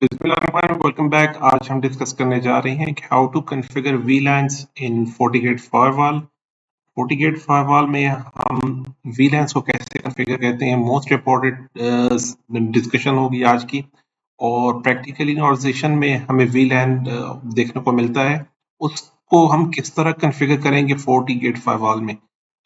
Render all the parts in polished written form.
Welcome back. आज हम discuss करने जा रहे हैं कि how to configure VLANs in FortiGate firewall. FortiGate firewall में हम वीलैंस को कैसे कॉन्फ़िगर करते हैं, मोस्ट इम्पोर्टेंट डिस्कशन होगी आज की। और प्रैक्टिकली ऑर्गेनाइजेशन में हमें वीलैन देखने को मिलता है, उसको हम किस तरह कॉन्फ़िगर करेंगे FortiGate फायरवॉल में।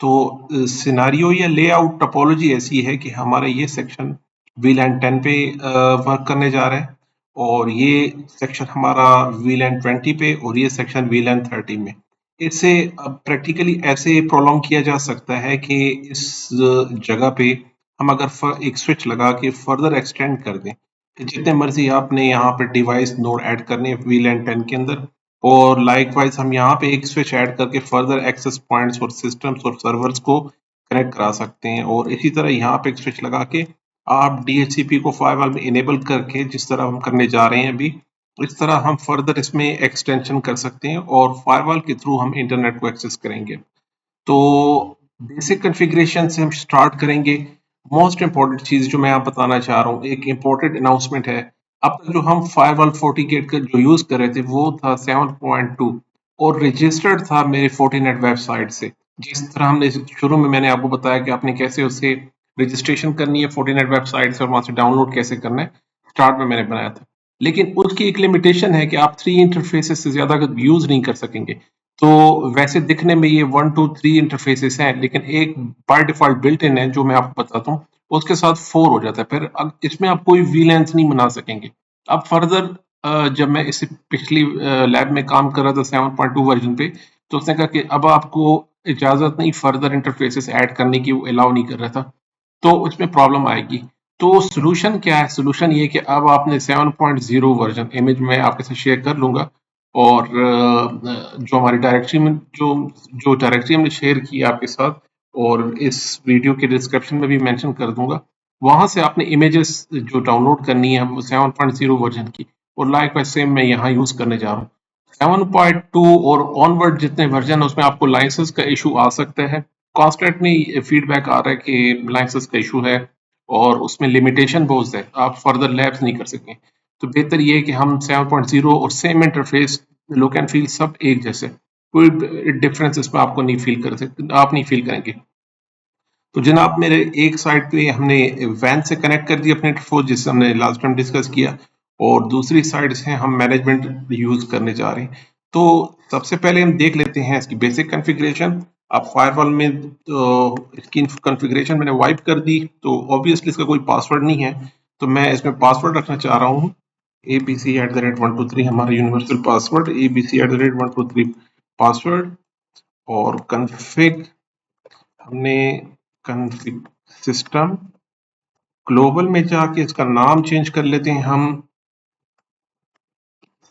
तो सिनारियो या लेआउट टोपोलॉजी ऐसी है कि हमारा ये सेक्शन वीलैन 10 पे वर्क करने जा रहा है, और ये सेक्शन हमारा वीलैन 20 पे, और ये सेक्शन वीलैन 30 में। इसे अब प्रैक्टिकली ऐसे प्रोलॉन्ग किया जा सकता है कि इस जगह पे हम अगर एक स्विच लगा के फर्दर एक्सटेंड कर दें, जितने मर्जी आपने यहाँ पे डिवाइस नोड ऐड करने हैं वीलैन 10 के अंदर, और लाइकवाइज हम यहाँ पे एक स्विच ऐड करके फर्दर एक्सेस पॉइंट्स और सिस्टम्स और सर्वर्स को कनेक्ट करा सकते हैं। और इसी तरह यहाँ पे एक स्विच लगा के आप DHCP को फायरवॉल में इनेबल करके, जिस तरह हम करने जा रहे हैं अभी, इस तरह हम फर्दर इसमें एक्सटेंशन कर सकते हैं और फायरवॉल के थ्रू हम इंटरनेट को एक्सेस करेंगे। तो बेसिक कॉन्फ़िगरेशन से हम स्टार्ट करेंगे। मोस्ट इम्पोर्टेंट चीज़ जो मैं आप बताना चाह रहा हूँ, एक इम्पोर्टेंट अनाउंसमेंट है। अब तक जो हम फायरवॉल FortiGate का जो यूज़ कर रहे थे वो था 7.2, और रजिस्टर्ड था मेरे Fortinet वेबसाइट से। जिस तरह हमने शुरू में मैंने आपको बताया कि आपने कैसे उसे रजिस्ट्रेशन करनी है Fortinet वेबसाइट से और वहाँ से डाउनलोड कैसे करना है, स्टार्ट में मैंने बनाया था। लेकिन उसकी एक लिमिटेशन है कि आप 3 इंटरफेसेस से ज़्यादा यूज़ नहीं कर सकेंगे। तो वैसे दिखने में ये 1 2 3 इंटरफेसेस हैं, लेकिन एक बाय डिफॉल्ट बिल्ट इन है जो मैं आपको बताता हूँ, उसके साथ 4 हो जाता है। फिर अब इसमें आप कोई वीलैंस नहीं बना सकेंगे। अब फर्दर जब मैं इसे पिछली लैब में काम कर रहा था 7.2 वर्जन पे, तो उसने कहा कि अब आपको इजाजत नहीं फर्दर इंटरफेसेस ऐड करने की, वो अलाउ नहीं कर रहा था, तो उसमें प्रॉब्लम आएगी। तो सोल्यूशन क्या है? सोल्यूशन ये कि अब आपने 7.0 वर्जन, इमेज मैं आपके साथ शेयर कर लूंगा, और जो हमारी डायरेक्टरी में जो जो डायरेक्टरी हमने शेयर की है आपके साथ, और इस वीडियो के डिस्क्रिप्शन में भी मेंशन कर दूंगा, वहां से आपने इमेजेस जो डाउनलोड करनी है वो 7.0 वर्जन की, और लाइक सेम मैं यहाँ यूज करने जा रहा हूँ। 7.2 और ऑनवर्ड जितने वर्जन है उसमें आपको लाइसेंस का इशू आ सकता है। कॉन्स्टेंटली फीडबैक आ रहा है कि लाइसेंस का इशू है और उसमें लिमिटेशन बहुत है, आप फर्दर लैब्स नहीं कर सकें। तो बेहतर ये है कि हम 7.0 और same interface, look and feel सब एक जैसे, कोई डिफरेंस इसमें आपको नहीं फील कर सकते, आप नहीं फील करेंगे। तो जनाब, मेरे एक साइड पे हमने वैन से कनेक्ट कर दिया अपने फोन, जिससे हमने लास्ट टाइम डिस्कस किया, और दूसरी साइड से हम मैनेजमेंट यूज करने जा रहे हैं। तो सबसे पहले हम देख लेते हैं इसकी बेसिक कॉन्फ़िगरेशन। अब फायरवॉल में तो इसकी कॉन्फ़िगरेशन मैंने वाइप कर दी, तो ऑब्वियसली इसका कोई पासवर्ड नहीं है, तो मैं इसमें पासवर्ड रखना चाह रहा हूँ ABC@123, हमारा यूनिवर्सल पासवर्ड ABC@123 पासवर्ड। और कन्फिग हमने कन्फिग सिस्टम ग्लोबल में जाके इसका नाम चेंज कर लेते हैं हम,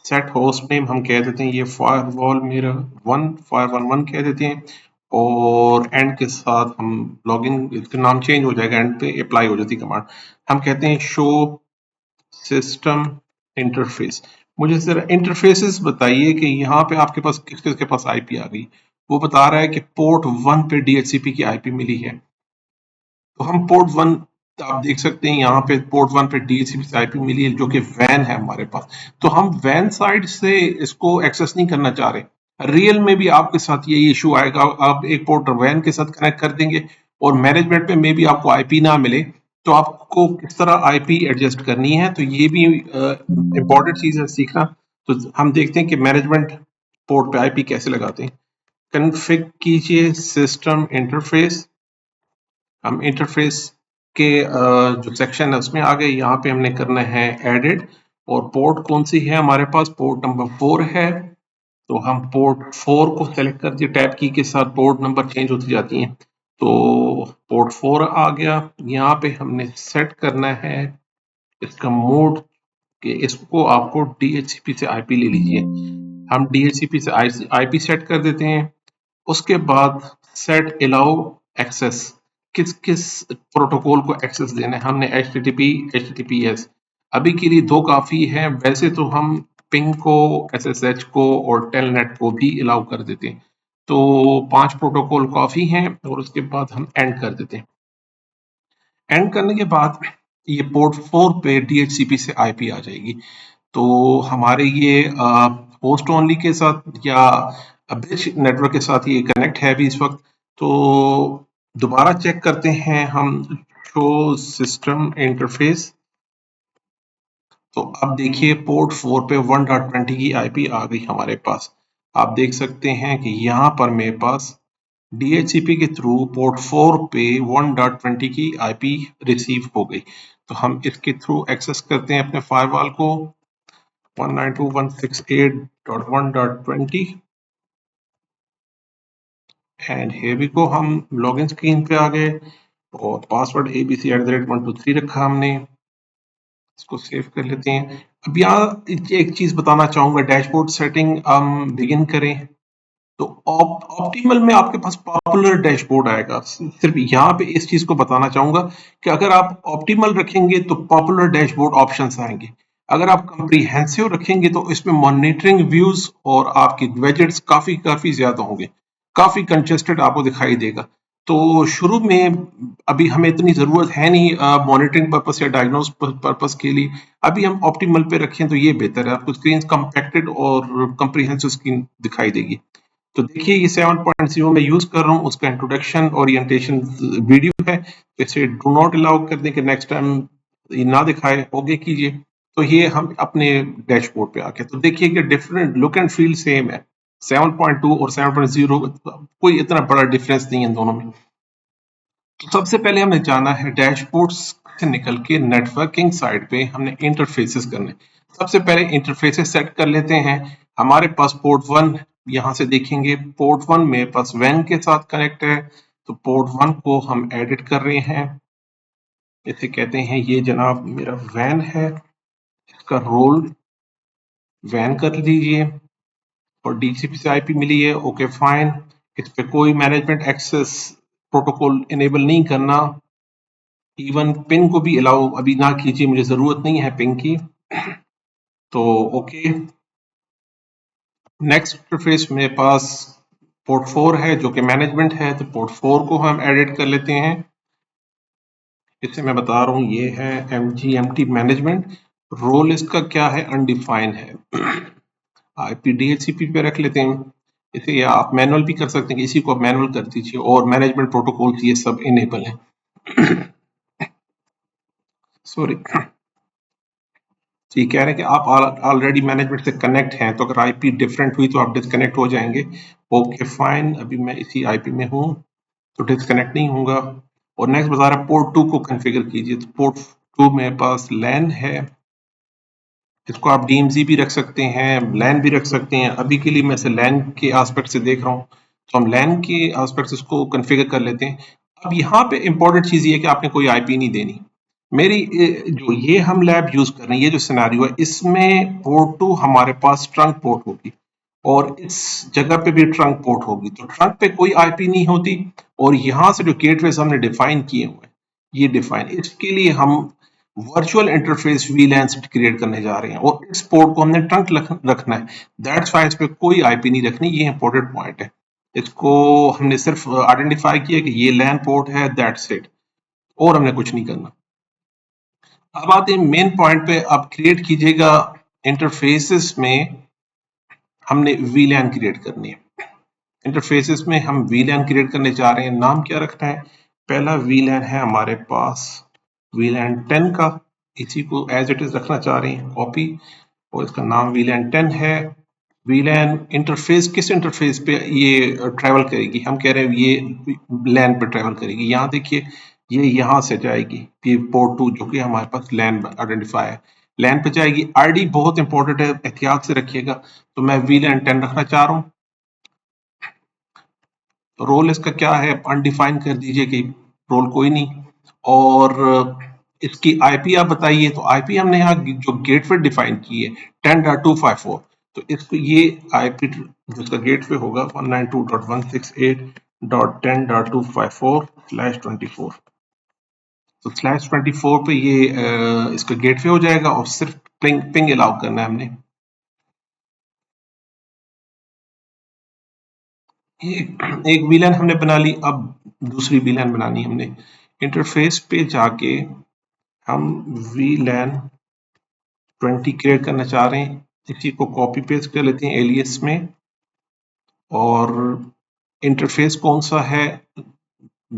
सेट होस्ट नेम हम कह देते हैं ये फायरवॉल मेरा 1, फायरवॉल 1 कह देते हैं, और एंड के साथ हम लॉगिन, इसका नाम चेंज हो जाएगा, एंड पे अप्लाई हो जाती कमांड। हम कहते हैं शो सिस्टम इंटरफेस। मुझे जरा इंटरफेसेस बताइए कि यहाँ पे आपके पास किस किस के पास आईपी आ गई। वो बता रहा है कि पोर्ट 1 पे DHCP की आईपी मिली है, तो हम पोर्ट 1, आप देख सकते हैं यहाँ पे पोर्ट 1 पे DHCP से आईपी मिली है जो कि वैन है हमारे पास। तो हम वैन साइड से इसको एक्सेस नहीं करना चाह रहे। रियल में भी आपके साथ ये इशू आएगा, आप एक पोर्ट वैन के साथ कनेक्ट कर देंगे और मैनेजमेंट में भी आपको आईपी ना मिले, तो आपको किस तरह आईपी एडजस्ट करनी है, तो ये भी इम्पोर्टेंट चीज है सीखना। तो हम देखते हैं कि मैनेजमेंट पोर्ट पे आईपी कैसे लगाते हैं। कन्फिग कीजिए सिस्टम इंटरफेस। हम इंटरफेस के जो सेक्शन है उसमें आ गए। यहाँ पे हमने करना है एडिट, और पोर्ट कौन सी है हमारे पास, पोर्ट नंबर 4 है, तो हम पोर्ट 4 को सेलेक्ट कर दिए। टैब की के साथ पोर्ट नंबर चेंज होती जाती हैं, तो पोर्ट 4 आ गया। यहाँ पे हमने सेट करना है इसका मोड, कि इसको आपको DHCP से आईपी ले लीजिए। हम DHCP से आईपी सेट कर देते हैं। उसके बाद सेट अलाउ एक्सेस, किस किस प्रोटोकॉल को एक्सेस देना है। हमने HTTP HTTPS अभी के लिए 2 काफी है, वैसे तो हम पिंग को, SSH को और टेलनेट को भी अलाउ कर देते हैं, तो 5 प्रोटोकॉल काफी हैं। और उसके बाद हम एंड कर देते हैं। एंड करने के बाद ये पोर्ट 4 पे DHCP से IP आ जाएगी। तो हमारे ये होस्ट ओनली के साथ या ब्रिज नेटवर्क के साथ ये कनेक्ट है अभी इस वक्त। तो दोबारा चेक करते हैं हम शो सिस्टम इंटरफेस। तो अब देखिए पोर्ट 4 पे 1.20 की आईपी आ गई हमारे पास। आप देख सकते हैं कि यहाँ पर मेरे पास DHCP के थ्रू पोर्ट 4 पे 1.20 की आईपी रिसीव हो गई। तो हम इसके थ्रू एक्सेस करते हैं अपने फायरवॉल को 192.168.1.20 एंड हियर वी गो। हम लॉगिन स्क्रीन पे आ गए और पासवर्ड abc@123 रखा हमने। इसको सेव कर लेते हैं। अब यहाँ एक चीज बताना चाहूंगा, डैशबोर्ड सेटिंग हम बिगिन करें तो ऑप्टिमल में आपके पास पॉपुलर डैशबोर्ड आएगा। सिर्फ यहाँ पे इस चीज को बताना चाहूंगा कि अगर आप ऑप्टिमल रखेंगे तो पॉपुलर डैशबोर्ड ऑप्शंस आएंगे। अगर आप कंप्रीहेंसिव रखेंगे तो इसमें मॉनिटरिंग व्यूज और आपके वेजेट्स काफी काफी ज्यादा होंगे, काफी कंजेस्टेड आपको दिखाई देगा। तो शुरू में अभी हमें इतनी जरूरत है नहीं मॉनिटरिंग पर्पस या डायग्नोस पर्पस के लिए। अभी हम ऑप्टिमल पे रखें तो ये बेहतर है, आपको स्क्रीन कंपैक्टेड और कंप्रीहेंसिव स्क्रीन दिखाई देगी। तो देखिए ये 7.0 मैं यूज कर रहा हूँ, उसका इंट्रोडक्शन ओरिएंटेशन वीडियो है। इसे डू नॉट अलाउ कर दें कि नेक्स्ट टाइम ये ना दिखाए, ओके कीजिए। तो ये हम अपने डैशबोर्ड पे आके तो देखिए कि different look and feel same है। 7.2 और 7.0 कोई इतना बड़ा डिफरेंस नहीं है दोनों में। तो सबसे पहले हमें जाना है डैशबोर्ड्स से निकल के नेटवर्किंग साइड पे हमने इंटरफेसेस करने। सबसे पहले इंटरफेसेस सेट कर लेते हैं। हमारे पास पोर्ट 1 यहाँ से देखेंगे, पोर्ट 1 मेरे पास वैन के साथ कनेक्ट है। तो पोर्ट 1 को हम एडिट कर रहे हैं, इसे कहते हैं ये जनाब मेरा वैन है, इसका रोल वैन कर लीजिए और DHCP से आईपी मिली है, ओके फाइन। इस पे कोई मैनेजमेंट एक्सेस प्रोटोकॉल इनेबल नहीं करना, इवन पिन को भी अलाउ अभी ना कीजिए, मुझे जरूरत नहीं है पिन की। तो ओके। नेक्स्ट इंटरफेस मेरे पास पोर्ट 4 है जो कि मैनेजमेंट है, तो पोर्ट 4 को हम एडिट कर लेते हैं। इसे मैं बता रहा हूँ ये है MGMT मैनेजमेंट। रोल इसका क्या है, अनडिफाइंड है। IP DHCP पे रख लेते हैं इसे, या आप मैनुअल भी कर सकते हैं, इसी को आप मैनुअल कर दीजिए और मैनेजमेंट प्रोटोकॉल ये सब इनेबल है। सॉरी, तो ये कह रहे हैं कि आप ऑलरेडी मैनेजमेंट से कनेक्ट हैं, तो अगर आईपी डिफरेंट हुई तो आप डिस्कनेक्ट हो जाएंगे। ओके फाइन, अभी मैं इसी आईपी में हूँ तो डिस्कनेक्ट नहीं होगा। और नेक्स्ट बता रहा है पोर्ट 2 को कॉन्फ़िगर कीजिए। तो पोर्ट 2 मेरे पास लैन है, इसको आप DMZ भी रख सकते हैं, लैन भी रख सकते हैं। अभी के लिए मैं इसे लैन के एस्पेक्ट से देख रहा हूँ, तो हम लैन के एस्पेक्ट से इसको कॉन्फ़िगर कर लेते हैं। अब यहाँ पे इंपॉर्टेंट चीज ये है कि आपने कोई आईपी नहीं देनी। मेरी जो ये हम लैब यूज कर रहे हैं, ये जो सिनेरियो है, इसमें पोर्ट 2 हमारे पास ट्रंक पोर्ट होगी और इस जगह पे भी ट्रंक पोर्ट होगी। तो ट्रंक पे कोई आईपी नहीं होती और यहाँ से जो गेटवेज हमने डिफाइन किए हुए हैं, ये डिफाइन, इसके लिए हम वर्चुअल इंटरफेस VLAN क्रिएट करने जा रहे हैं और इस पोर्ट को हमने ट्रंक रखना है। दैट्स वाई इस पे कोई आईपी नहीं रखनी, ये इंपॉर्टेंट पॉइंट है। इसको हमने सिर्फ आइडेंटिफाई किया कि ये लैन पोर्ट है, दैट्स इट, और हमने कुछ नहीं करना। अब आते हैं मेन पॉइंट पे। आप क्रिएट कीजिएगा इंटरफेसेस में, हमने VLAN क्रिएट करनी है। इंटरफेसेस में हम VLAN क्रिएट करने जा रहे हैं। नाम क्या रखना है, पहला VLAN है हमारे पास VLAN 10 का, इसी को एज इट इज रखना चाह रहे हैं कॉपी, और इसका नाम VLAN 10 है। VLAN इंटरफेस किस इंटरफेस पे ये ट्रैवल करेगी, हम कह रहे हैं ये लैन पे ट्रैवल करेगी। यहाँ देखिए ये यहाँ से जाएगी, ये पोर्ट 2 जो कि हमारे पास लैन आइडेंटिफाई है, लैन पे जाएगी। आईडी बहुत इंपॉर्टेंट है, एहतियात से रखिएगा। तो मैं VLAN 10 रखना चाह रहा हूँ। रोल इसका क्या है, अनडिफाइन कर दीजिए कि रोल कोई नहीं। और इसकी आईपी आप बताइए। तो आईपी हमने यहाँ जो गेटवे डिफाइन की है 10.254, तो इसको ये आईपी जिसका गेटवे होगा 192.168.10.254/24। तो /24 पे ये इसका गेटवे हो जाएगा और सिर्फ पिंग अलाउ करना है हमने। एक VLAN हमने बना ली, अब दूसरी VLAN बनानी है हमने। इंटरफेस पे जाके हम VLAN 20 क्रिएट करना चाह रहे हैं। इसी को कॉपी पेस्ट कर लेते हैं एलियस में, और इंटरफेस कौन सा है,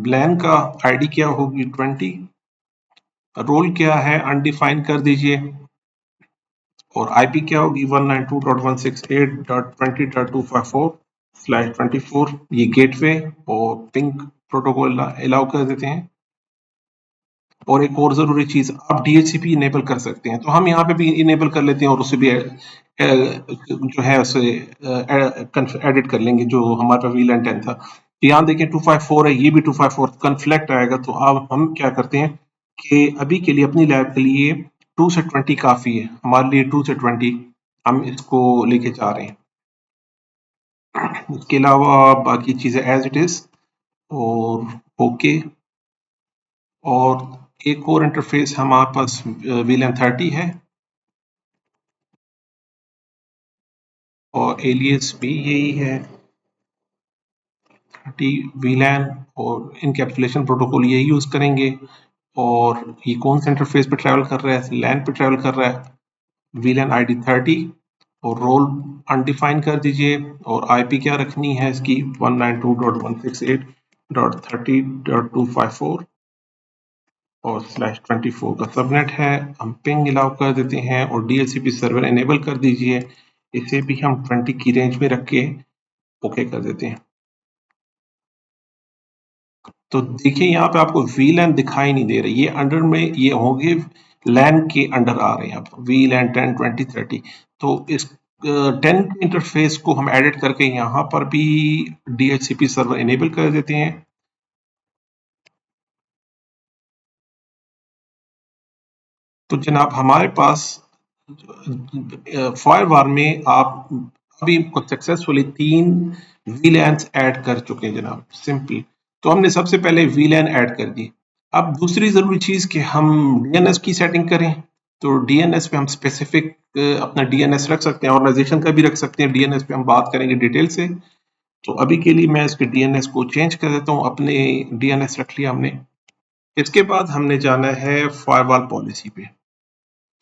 LAN का आईडी क्या होगी 20, रोल क्या है अनडिफाइन कर दीजिए, और आईपी क्या होगी 192.168.20.254/24, ये गेटवे और पिंग प्रोटोकॉल अलाउ कर देते हैं। और एक और जरूरी चीज, आप DHCP इनेबल कर सकते हैं, तो हम यहाँ पे भी इनेबल कर लेते हैं और उसे भी जो है उसे एडिट कर लेंगे जो हमारे पास VLAN 10 था। तो यहाँ देखें 254 है, ये भी 254 कन्फ्लिक्ट आएगा, तो अब हम क्या करते हैं कि अभी के लिए अपनी लैब के लिए 2 से 20 काफी है, हमारे लिए 2 से 20 हम इसको लेके जा रहे हैं। इसके अलावा बाकी चीजें एज इट इज और ओके। और एक और इंटरफेस हमारे पास VLAN 30 है, और एलियस भी यही है 30 VLAN, और इनकैप्सुलेशन प्रोटोकॉल यही यूज करेंगे। और ये कौन सा इंटरफेस पे ट्रैवल कर रहा है, LAN पे ट्रैवल कर रहा है, VLAN ID 30, और रोल अनडिफाइन कर दीजिए, और आईपी क्या रखनी है इसकी 192.168.30.254 और /24 का सबनेट है। हम पिंग अलाउ कर देते हैं और DHCP सर्वर इनेबल कर दीजिए, इसे भी हम 20 की रेंज में रख के ओके कर देते हैं। तो देखिए यहाँ पे आपको VLAN दिखाई नहीं दे रही, ये अंडर में ये होंगे LAN के अंडर आ रहे हैं आप VLAN 10, 20, 30। तो इस 10 इंटरफेस को हम एडिट करके यहाँ पर भी DHCP सर्वर इनेबल कर देते हैं। तो जनाब हमारे पास फायरवॉल में आप अभी सक्सेसफुली 3 VLANs ऐड कर चुके हैं जनाब, सिंपल। तो हमने सबसे पहले VLAN ऐड कर दी। अब दूसरी जरूरी चीज कि हम DNS की सेटिंग करें, तो DNS पे हम स्पेसिफिक अपना DNS रख सकते हैं, ऑर्गेनाइजेशन का भी रख सकते हैं, DNS पे हम बात करेंगे डिटेल से। तो अभी के लिए मैं इसके DNS को चेंज कर देता हूँ, अपने DNS रख लिया हमने। इसके बाद हमने जाना है फायरवॉल पॉलिसी पे।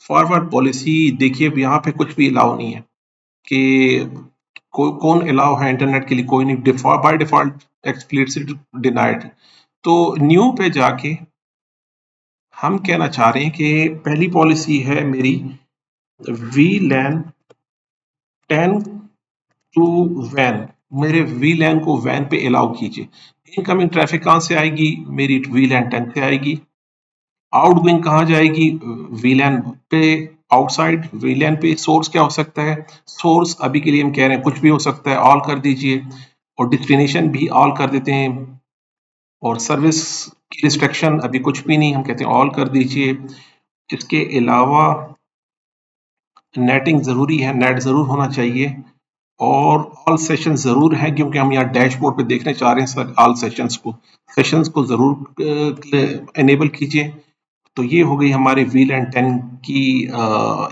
फॉरवर्ड पॉलिसी देखिए, अब यहाँ पे कुछ भी अलाउ नहीं है कि कौन अलाउ है इंटरनेट के लिए, कोई नहीं, बाय डिफॉल्ट एक्सप्लिसिट डिनाइड। तो न्यू पे जाके हम कहना चाह रहे हैं कि पहली पॉलिसी है मेरी VLAN 10 टू वैन, मेरे VLAN को वैन पे अलाउ कीजिए। इनकमिंग ट्रैफिक कहाँ से आएगी, मेरी VLAN 10 से आएगी। आउटगोइंग कहाँ जाएगी, VLAN पे। आउटसाइड VLAN पे सोर्स क्या हो सकता है, सोर्स अभी के लिए हम कह रहे हैं कुछ भी हो सकता है, ऑल कर दीजिए। और डेस्टिनेशन भी ऑल कर देते हैं। और सर्विस की रिस्ट्रिक्शन अभी कुछ भी नहीं, हम कहते हैं ऑल कर दीजिए। इसके अलावा नेटिंग जरूरी है, नेट जरूर होना चाहिए, और ऑल सेशन जरूर है, क्योंकि हम यहाँ डैशबोर्ड पे देखने चाह रहे हैं सर ऑल सेशंस को जरूर इनेबल कीजिए। तो ये हो गई हमारे VLAN 10 की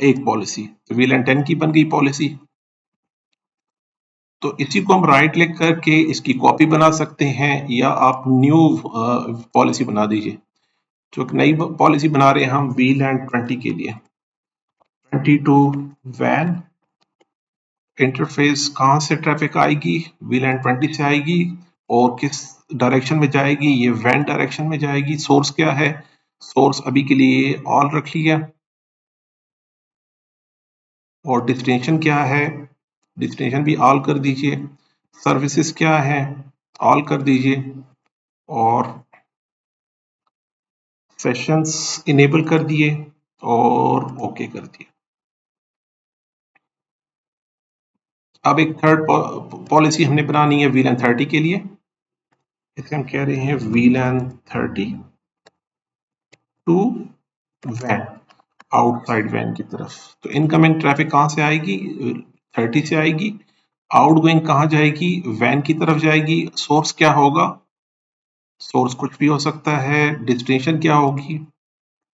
एक पॉलिसी। तो VLAN 10 की बन गई पॉलिसी। तो इसी को हम राइट क्लिक करके इसकी कॉपी बना सकते हैं, या आप न्यू पॉलिसी बना दीजिए। तो एक नई पॉलिसी बना रहे हैं हम VLAN 20 के लिए। 22 वैन इंटरफेस कहाँ से ट्रैफिक आएगी, VLAN 20 से आएगी, और किस डायरेक्शन में जाएगी, ये वैन डायरेक्शन में जाएगी। सोर्स क्या है, सोर्स अभी के लिए ऑल रख लिया। और डेस्टिनेशन क्या है, डेस्टिनेशन भी ऑल कर दीजिए। सर्विसेज क्या है, ऑल कर दीजिए। और सेशंस इनेबल कर दिए और ओके कर दिए। अब एक थर्ड पॉलिसी हमने बनानी है VLAN 30 के लिए। इसे हम कह रहे हैं VLAN 30 टू वैन, आउटसाइड वैन की तरफ। तो इनकमिंग ट्रैफिक कहाँ से आएगी, 30 से आएगी। आउटगोइंग कहाँ जाएगी, वैन की तरफ जाएगी। सोर्स क्या होगा, सोर्स कुछ भी हो सकता है। डेस्टिनेशन क्या होगी,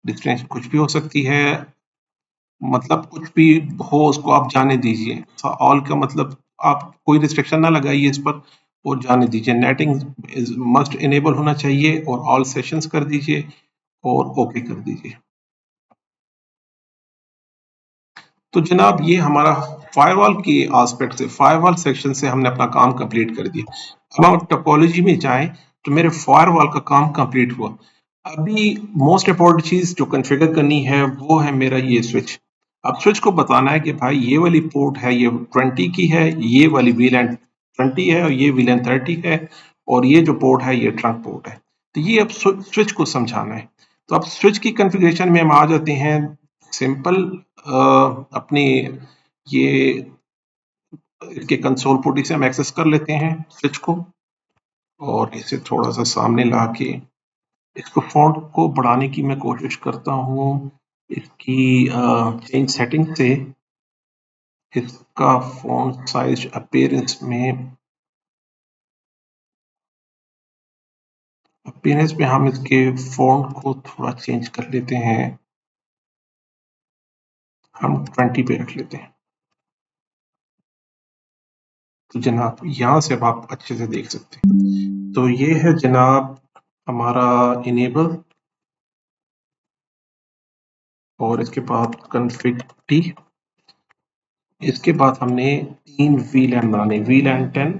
डेस्टिनेशन कुछ भी हो सकती है, मतलब कुछ भी हो उसको आप जाने दीजिए। ऑल का मतलब आप कोई रिस्ट्रिक्शन ना लगाइए इस पर, और जाने दीजिए। नेटिंग मस्ट इनेबल होना चाहिए, और ऑल सेशंस कर दीजिए और ओके कर दीजिए। तो जनाब ये हमारा फायरवॉल के एस्पेक्ट से, फायरवॉल सेक्शन से हमने अपना काम कंप्लीट कर दिया। अब हम टोपोलॉजी में जाएं तो मेरे फायरवॉल का काम कंप्लीट हुआ। अभी मोस्ट इंपॉर्टेंट चीज जो कॉन्फ़िगर करनी है वो है मेरा ये स्विच। अब स्विच को बताना है कि भाई ये वाली पोर्ट है, ये 20 की है, ये वाली VLAN 20 है और ये VLAN 30 है, और ये जो पोर्ट है ये ट्रंक पोर्ट है। तो ये अब स्विच को समझाना है। तो अब स्विच की कॉन्फ़िगरेशन में हम आ जाते हैं सिंपल, अपनी ये इसके कंसोल पुटी से हम एक्सेस कर लेते हैं स्विच को, और इसे थोड़ा सा सामने ला के इसको फॉन्ट को बढ़ाने की मैं कोशिश करता हूँ। इसकी चेंज सेटिंग से इसका फॉन्ट साइज अपीयरेंस में हम इसके फॉन्ट को थोड़ा चेंज कर लेते हैं। हम 20 पे रख लेते हैं। तो जनाब यहाँ से अब आप अच्छे से देख सकते हैं। तो ये है जनाब हमारा इनेबल, और इसके बाद कॉन्फ़िग टी। इसके बाद हमने 3 VLAN बनाने, VLAN 10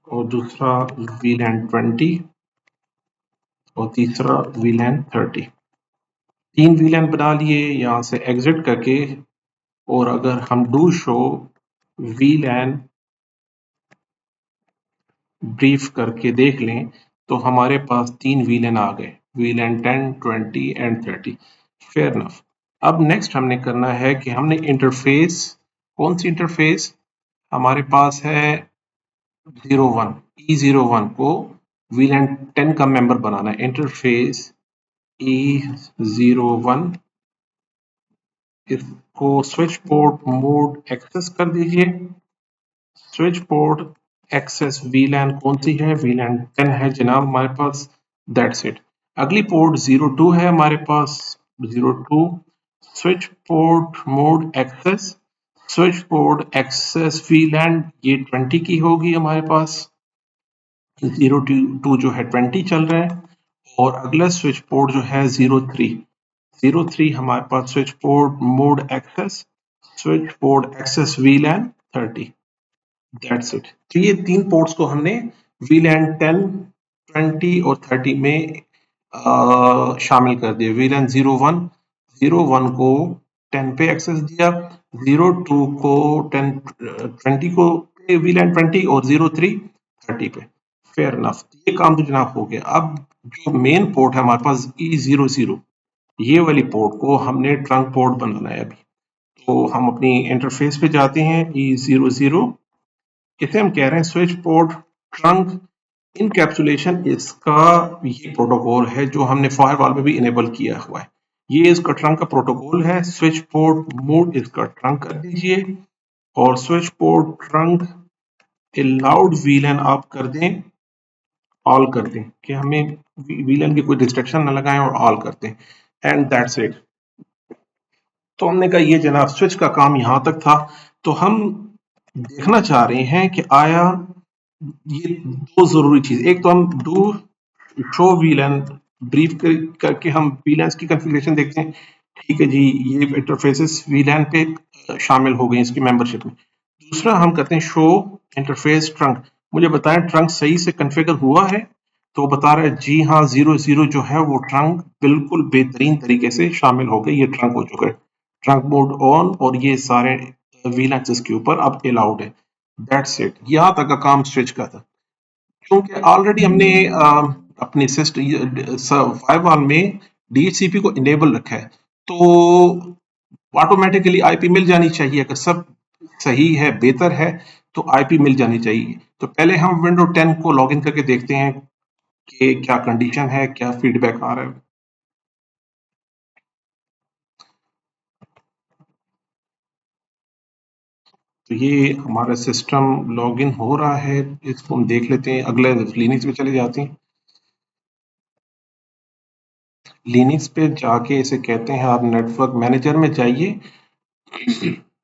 और दूसरा VLAN 20 और तीसरा VLAN 30। 3 VLAN बना लिए यहाँ से एग्जिट करके, और अगर हम डू शो VLAN ब्रीफ करके देख लें तो हमारे पास 3 VLAN आ गए, VLAN 10, 20 एंड 30। Fair enough. अब नेक्स्ट हमने करना है कि हमने इंटरफेस, कौन सी इंटरफेस हमारे पास है, 01 E01 को VLAN 10 का मेंबर बनाना है। इंटरफेस E01, इसको स्विच पोर्ट मोड एक्सेस कर दीजिए। स्विच पोर्ट एक्सेस VLAN कौन सी है, VLAN 10 है जनाब हमारे पास। That's it. अगली पोर्ट 02 है हमारे पास, 02 switch port mode access, switch port access VLAN, ये 20 की होगी हमारे पास। 02 जो है 20 चल रहा है। और अगला स्विच पोर्ट जो है 03 हमारे पास switch port mode access, switch port access VLAN 30। That's it. तो ये 3 पोर्ट्स को हमने VLAN 10, 20 और 30 में शामिल कर दिया। VLAN 01 को 10 पे एक्सेस दिया, 02 को 10, 20 को VLAN 20 और 03 30 पे। Fair enough. ये काम तो जनाब हो गया। अब जो मेन पोर्ट है हमारे पास E00, ये वाली पोर्ट को हमने ट्रंक पोर्ट बनाना है अभी। तो हम अपनी इंटरफेस पे जाते हैं, E00, इसे हम कह रहे हैं स्विच पोर्ट ट्रंक इनकैप्सुलेशन। इसका ये प्रोटोकॉल है जो हमने फायरवॉल में भी इनेबल किया हुआ है। ये इसका ट्रंक का प्रोटोकॉल है। स्विच पोर्ट मोड इसका ट्रंक कर दीजिए, और switch port trunk allowed VLAN आप कर दें, ऑल कर दें, कि हमें VLAN की कोई डिस्ट्रक्शन ना लगाएं, और ऑल करते हैं। And that's it. तो हमने कहा ये जनाब स्विच का काम यहाँ तक था। तो हम देखना चाह रहे हैं कि आया ये दो जरूरी चीज, एक तो हम डू शो VLAN ब्रीफ करके हम VLANs की कॉन्फ़िगरेशन देखते हैं। ठीक है जी, ये इंटरफेसेस VLAN पे शामिल हो गए इसकी मेंबरशिप में। दूसरा हम करते हैं शो इंटरफेस ट्रंक। मुझे बताएं ट्रंक सही से कॉन्फ़िगर हुआ है? तो बता रहा है जी हाँ, 00 जो है वो ट्रंक बिल्कुल बेहतरीन तरीके से शामिल हो गए, ये ट्रंक हो चुका है। ट्रंक मोड ऑन, और ये सारे VLANs इसके ऊपर अब अलाउड है। That's it. यहाँ तक का काम स्विच का था। क्योंकि ऑलरेडी हमने अपने सिस्टम फायरवॉल में DHCP को इनेबल रखा है, तो ऑटोमेटिकली आईपी मिल जानी चाहिए। अगर सब सही है, बेहतर है, तो आईपी मिल जानी चाहिए। तो पहले हम विंडो 10 को लॉगिन करके देखते हैं कि क्या कंडीशन है, क्या फीडबैक आ रहा है। तो ये हमारा सिस्टम लॉगिन हो रहा है, इसको हम देख लेते हैं। अगले लिनक्स पे चले जाते हैं। लिनक्स पे जाके इसे कहते हैं, आप नेटवर्क मैनेजर में जाइए,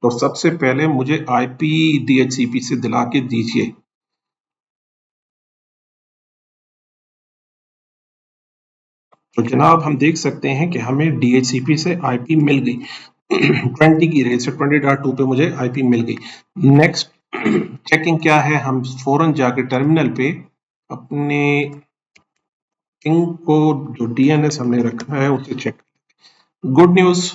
तो सबसे पहले मुझे आईपी DHCP से दिला के दीजिए। तो जनाब हम देख सकते हैं कि हमें DHCP से IP मिल गई 20 की रेंज से 20.2 पे मुझे IP मिल गई। नेक्स्ट चेकिंग क्या है, हम फौरन जाके टर्मिनल पे अपने पिंग को जो DNS हमने रखा है उसे चेक। गुड न्यूज,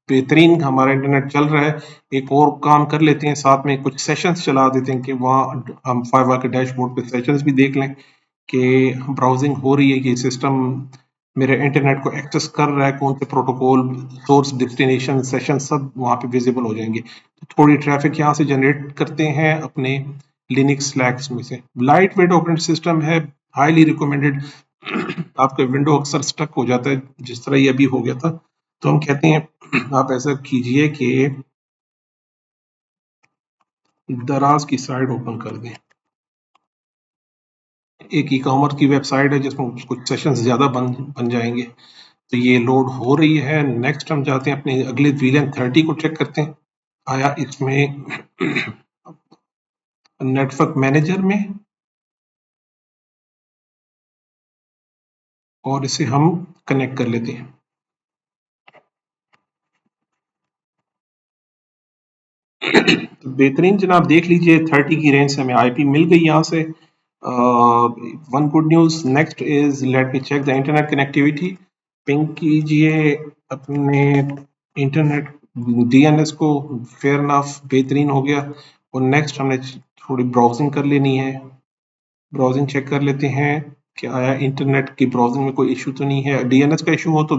बेहतरीन हमारा इंटरनेट चल रहा है। एक और काम कर लेते हैं, साथ में कुछ सेशंस चला देते हैं कि वहाँ हम फाइवा के डैशबोर्ड पे सेशंस भी देख लें कि ब्राउजिंग हो रही है कि सिस्टम मेरे इंटरनेट को एक्सेस कर रहा है, कौन से प्रोटोकॉल, सोर्स, डेस्टिनेशन, सेशन सब वहाँ पे विजिबल हो जाएंगे। तो थोड़ी ट्रैफिक यहाँ से जनरेट करते हैं अपने लिनक्स स्लैक्स में से। लाइट वेट ऑपरेटिंग सिस्टम है, हाईली रिकमेंडेड। आपका विंडो अक्सर स्टक हो जाता है जिस तरह ये अभी हो गया था, तो हम कहते हैं आप ऐसा कीजिए कि दराज की साइड ओपन कर दें। एक ई कॉमर्स की वेबसाइट है जिसमें कुछ सेशंस ज़्यादा बन जाएंगे। तो ये लोड हो रही है। नेक्स्ट हम जाते हैं अपने अगले VLAN 30 को चेक करते हैं, आया इसमें नेटवर्क मैनेजर में, और इसे हम कनेक्ट कर लेते हैं। तो बेहतरीन जनाब, देख लीजिए 30 की रेंज से हमें IP मिल गई यहाँ से। One good news next is let me check the internet connectivity. Ping कीजिए अपने इंटरनेट DNS को, फेयर इनफ, बेहतरीन हो गया। और नेक्स्ट हमने थोड़ी ब्राउजिंग कर लेनी है, ब्राउजिंग चेक कर लेते हैं कि आया इंटरनेट की ब्राउजिंग में कोई इशू तो नहीं है। DNS का इशू हो तो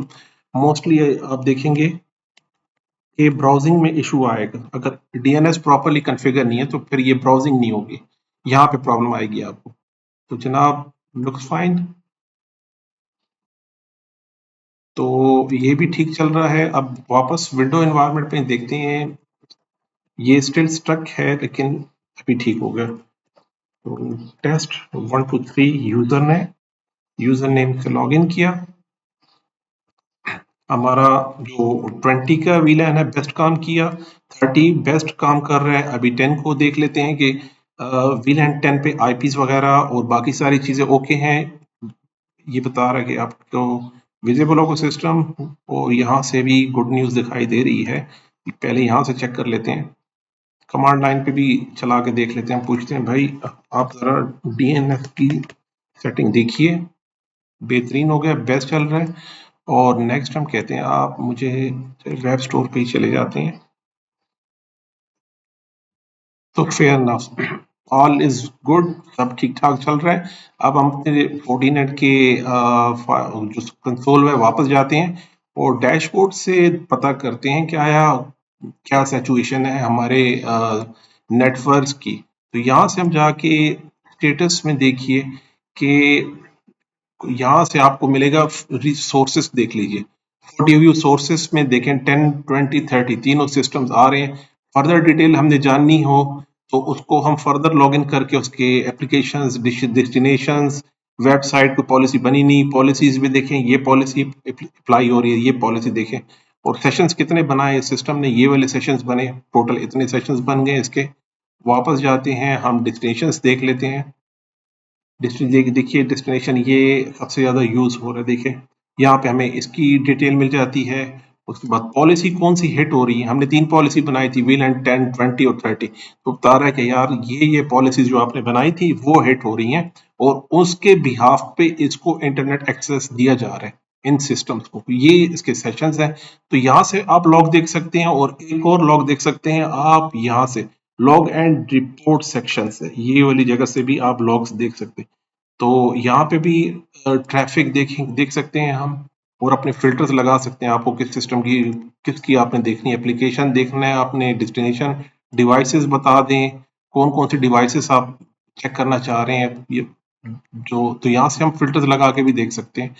मोस्टली आप देखेंगे कि ब्राउजिंग में इशू आएगा। अगर DNS प्रॉपरली कॉन्फ़िगर नहीं है तो फिर ये ब्राउजिंग नहीं होगी, यहाँ पे प्रॉब्लम आएगी आपको। तो जनाब लुक्स फाइन, तो ये भी ठीक चल रहा है। अब वापस विंडो एनवायरनमेंट पे देखते हैं, ये स्टिल स्टक है लेकिन अभी ठीक हो गया। तो टेस्ट 1 2 3 यूजर नेम से लॉग इन किया। हमारा जो 20 का VLAN है बेस्ट काम किया, 30 बेस्ट काम कर रहा है। अभी 10 को देख लेते हैं कि VLAN 10 पे IPs वगैरह और बाकी सारी चीज़ें ओके हैं। ये बता रहा है कि आपको विजिबल होगा सिस्टम, और यहाँ से भी गुड न्यूज़ दिखाई दे रही है। पहले यहाँ से चेक कर लेते हैं, कमांड लाइन पे भी चला के देख लेते हैं, पूछते हैं भाई आप ज़रा DNS की सेटिंग देखिए। बेहतरीन हो गया, बेस्ट चल रहा है। और नेक्स्ट हम कहते हैं आप मुझे वेब स्टोर पे ही चले जाते हैं, तो fair enough, all is good, सब ठीक ठाक चल रहा है। अब हम अपने फोर्टीनेट के जो कंसोल में वापस जाते हैं और डैशबोर्ड से पता करते हैं कि आया क्या सिचुएशन है हमारे नेटवर्क्स की। तो यहाँ से हम जाके स्टेटस में देखिए कि यहाँ से आपको मिलेगा रिसोर्सेस, देख लीजिए 40 व्यू सोर्सेस में देखें 10 20 30 तीनों सिस्टम्स आ रहे हैं। फर्दर डिटेल हमने जाननी हो तो उसको हम फर्दर लॉगिन करके उसके एप्लीकेशंस, डेस्टिनेशंस, वेबसाइट को पॉलिसी बनी नहीं, पॉलिसीज भी देखें, ये पॉलिसी अप्लाई हो रही है, ये पॉलिसी देखें, और सेशंस कितने बनाए सिस्टम ने, ये वाले सेशंस बने, टोटल इतने सेशंस बन गए इसके। वापस जाते हैं, हम डेस्टिनेशंस देख लेते हैं। देखिए डेस्टिनेशन ये सबसे ज़्यादा यूज़ हो रहा है, देखिए यहाँ पे हमें इसकी डिटेल मिल जाती है। उसके बाद पॉलिसी कौन सी हिट हो रही है, हमने 3 पॉलिसी बनाई थी, VLAN 10 20 और 30। तो बता रहा है कि यार ये पॉलिसी जो आपने बनाई थी वो हिट हो रही हैं, और उसके बिहाफ पे इसको इंटरनेट एक्सेस दिया जा रहा है इन सिस्टम्स को। ये इसके सेशंस हैं। तो यहाँ से आप लॉग देख सकते हैं, और एक और लॉग देख सकते हैं आप यहाँ से, लॉग एंड रिपोर्ट सेक्शन से, ये वाली जगह से भी आप लॉग्स देख सकते हैं। तो यहाँ पे भी ट्रैफिक देख सकते हैं हम, और अपने फिल्टर्स लगा सकते हैं। आपको किस सिस्टम की, किसकी आपने देखनी है, एप्लीकेशन देखना है आपने, डेस्टिनेशन, डिवाइसेस बता दें कौन कौन से डिवाइसेस आप चेक करना चाह रहे हैं, ये जो, तो यहाँ से हम फिल्टर्स लगा के भी देख सकते हैं।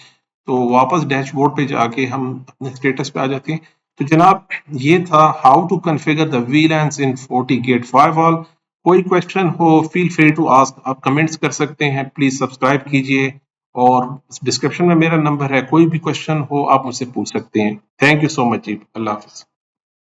तो वापस डैशबोर्ड पे जाके हम अपने स्टेटस पे आ जाते हैं। तो जनाब ये था how to configure the VLANs in FortiGate Firewall। कोई क्वेश्चन हो फील फ्री टू आस्क, आप कमेंट्स कर सकते हैं, प्लीज सब्सक्राइब कीजिए, और डिस्क्रिप्शन में मेरा नंबर है, कोई भी क्वेश्चन हो आप मुझसे पूछ सकते हैं। थैंक यू सो मच जी, अल्लाह हाफिज।